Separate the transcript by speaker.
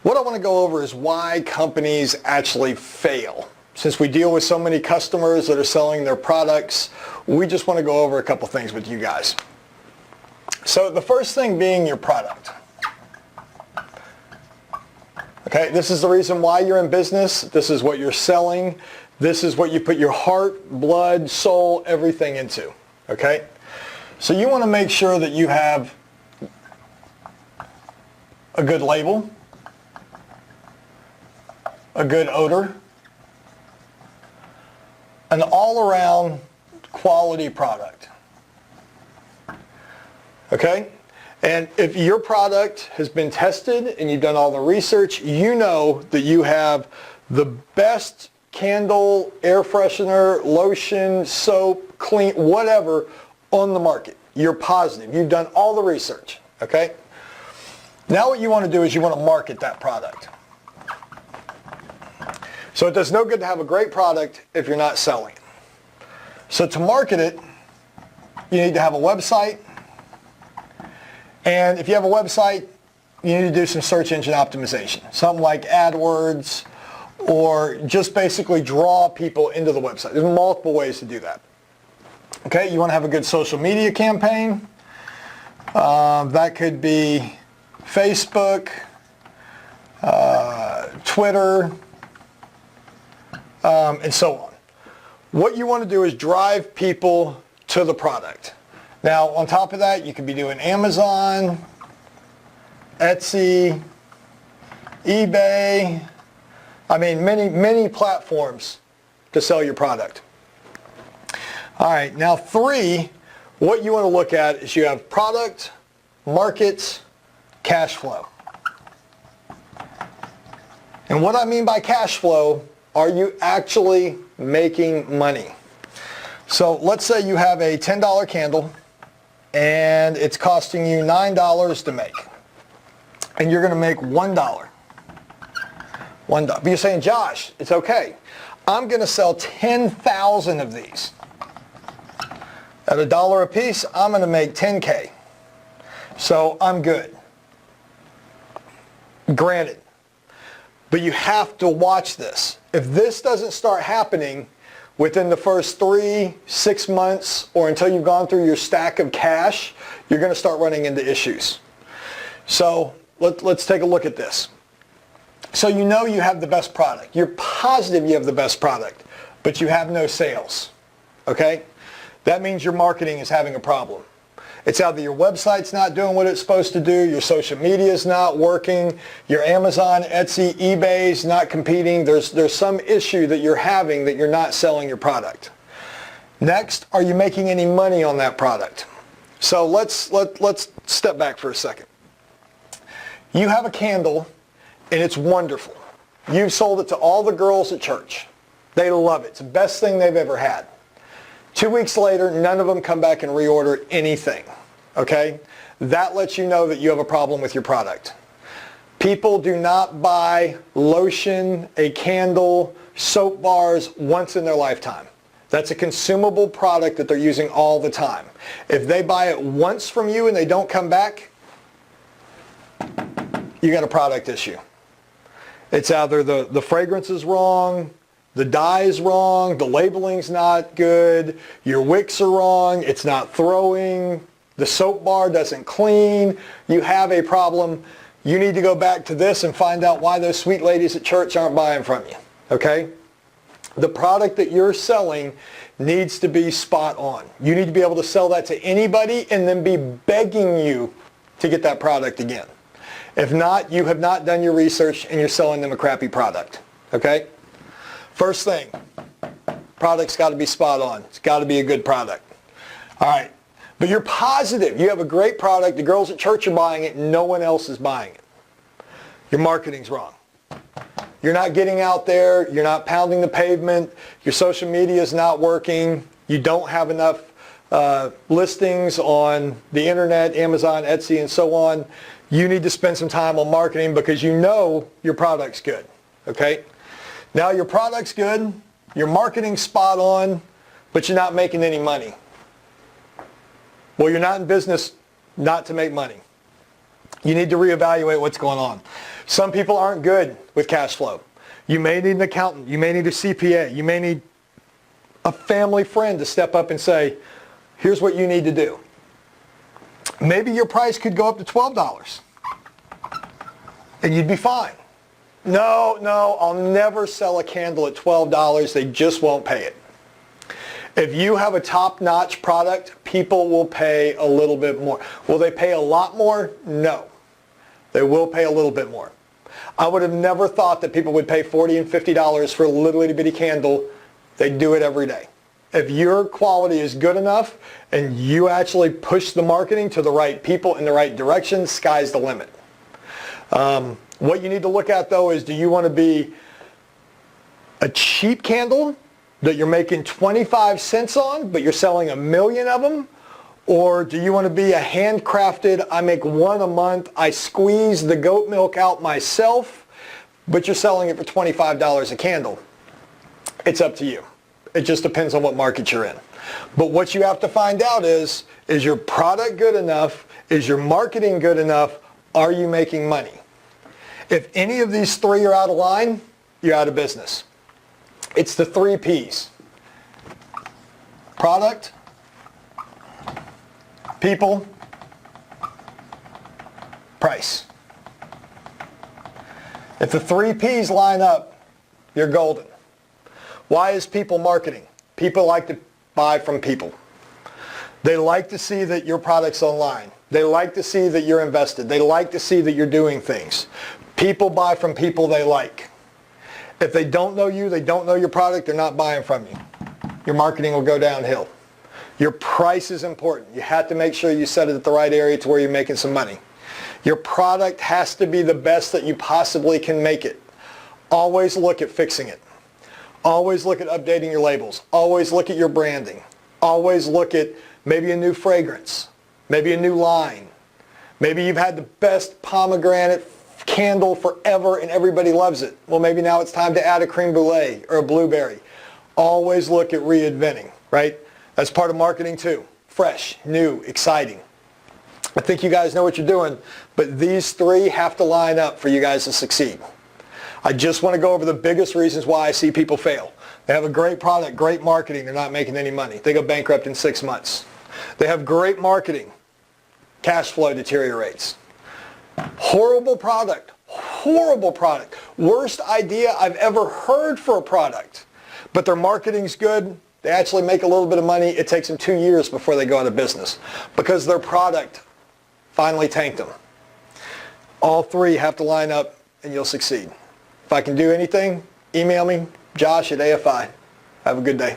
Speaker 1: What I want to go over is why companies actually fail. Since we deal with so many customers that are selling their products, we just want to go over a couple things with you guys. So the first thing being your product. Okay, this is the reason why you're in business. This is what you're selling. This is what you put your heart, blood, soul, everything into. Okay? So you want to make sure that you have a good label, a good odor, an all-around quality product. Okay? And if your product has been tested and you've done all the research, you know that you have the best candle, air freshener, lotion, soap, clean, whatever on the market. You're positive. You've done all the research. Okay? Now what you want to do is you want to market that product. So it does no good to have a great product if you're not selling it. So to market it, you need to have a website. And if you have a website, you need to do some search engine optimization. Something like AdWords, or just basically draw people into the website. There's multiple ways to do that. Okay, you want to have a good social media campaign. That could be Facebook, Twitter, and so on. What you want to do is drive people to the product. Now, on top of that, you could be doing Amazon, Etsy, eBay. I mean, many platforms to sell your product. All right, now 3, what you want to look at is you have product, markets, cash flow. And what I mean by cash flow, are you actually making money? So let's say you have a $10 candle and it's costing you $9 to make. And you're going to make $1. But you're saying, Josh, it's okay. I'm going to sell 10,000 of these. At $1 a piece, I'm going to make 10K. So I'm good. Granted. But you have to watch this. If this doesn't start happening within the first 3-6 months or until you've gone through your stack of cash, you're going to start running into issues. So let's take a look at this. So you know you have the best product. You're positive you have the best product, but you have no sales. Okay? That means your marketing is having a problem. It's either your website's not doing what it's supposed to do, your social media is not working, your Amazon, Etsy, eBay's not competing. There's some issue that you're having that you're not selling your product. Next, are you making any money on that product? So let's step back for a second. You have a candle and it's wonderful. You've sold it to all the girls at church. They love it. It's the best thing they've ever had. 2 weeks later, none of them come back and reorder anything. Okay? That lets you know that you have a problem with your product. People do not buy lotion, a candle, soap bars once in their lifetime. That's a consumable product that they're using all the time. If they buy it once from you and they don't come back, you got a product issue. It's either the fragrance is wrong, the dye is wrong, the labeling's not good, your wicks are wrong, it's not throwing, the soap bar doesn't clean, you have a problem. You need to go back to this and find out why those sweet ladies at church aren't buying from you. Okay? The product that you're selling needs to be spot on. You need to be able to sell that to anybody and then be begging you to get that product again. If not, you have not done your research and you're selling them a crappy product. Okay? First thing, product's got to be spot on. It's got to be a good product. All right. But you're positive. You have a great product. The girls at church are buying it and no one else is buying it. Your marketing's wrong. You're not getting out there. You're not pounding the pavement. Your social media is not working. You don't have enough listings on the internet, Amazon, Etsy, and so on. You need to spend some time on marketing because you know your product's good. Okay? Now your product's good, your marketing's spot on, but you're not making any money. Well, you're not in business not to make money. You need to reevaluate what's going on. Some people aren't good with cash flow. You may need an accountant. You may need a CPA. You may need a family friend to step up and say, here's what you need to do. Maybe your price could go up to $12 and you'd be fine. No, I'll never sell a candle at $12. They just won't pay it. If you have a top-notch product, people will pay a little bit more. Will they pay a lot more? No. They will pay a little bit more. I would have never thought that people would pay $40 and $50 for a little itty bitty candle. They do it every day. If your quality is good enough and you actually push the marketing to the right people in the right direction, sky's the limit. What you need to look at though is, do you want to be a cheap candle that you're making 25 cents on, but you're selling 1 million of them? Or do you want to be a handcrafted, I make one a month, I squeeze the goat milk out myself, but you're selling it for $25 a candle? It's up to you. It just depends on what market you're in. But what you have to find out is your product good enough? Is your marketing good enough? Are you making money? If any of these three are out of line, you're out of business. It's the 3 Ps. Product, people, price. If the 3 Ps line up, you're golden. Why is people marketing? People like to buy from people. They like to see that your product's online. They like to see that you're invested. They like to see that you're doing things. People buy from people they like. If they don't know you, they don't know your product, they're not buying from you. Your marketing will go downhill. Your price is important. You have to make sure you set it at the right area to where you're making some money. Your product has to be the best that you possibly can make it. Always look at fixing it. Always look at updating your labels. Always look at your branding. Always look at maybe a new fragrance, maybe a new line. Maybe you've had the best pomegranate candle forever and everybody loves it. Well, maybe now it's time to add a creme brulee or a blueberry. Always look at reinventing, right? That's part of marketing too. Fresh, new, exciting. I think you guys know what you're doing, but these 3 have to line up for you guys to succeed. I just want to go over the biggest reasons why I see people fail. They have a great product, great marketing, they're not making any money. They go bankrupt in 6 months. They have great marketing, cash flow deteriorates. Horrible product, worst idea I've ever heard for a product, but their marketing's good. They actually make a little bit of money. It takes them 2 years before they go out of business because their product finally tanked them. All 3 have to line up and you'll succeed. If I can do anything, email me, Josh at AFI. Have a good day.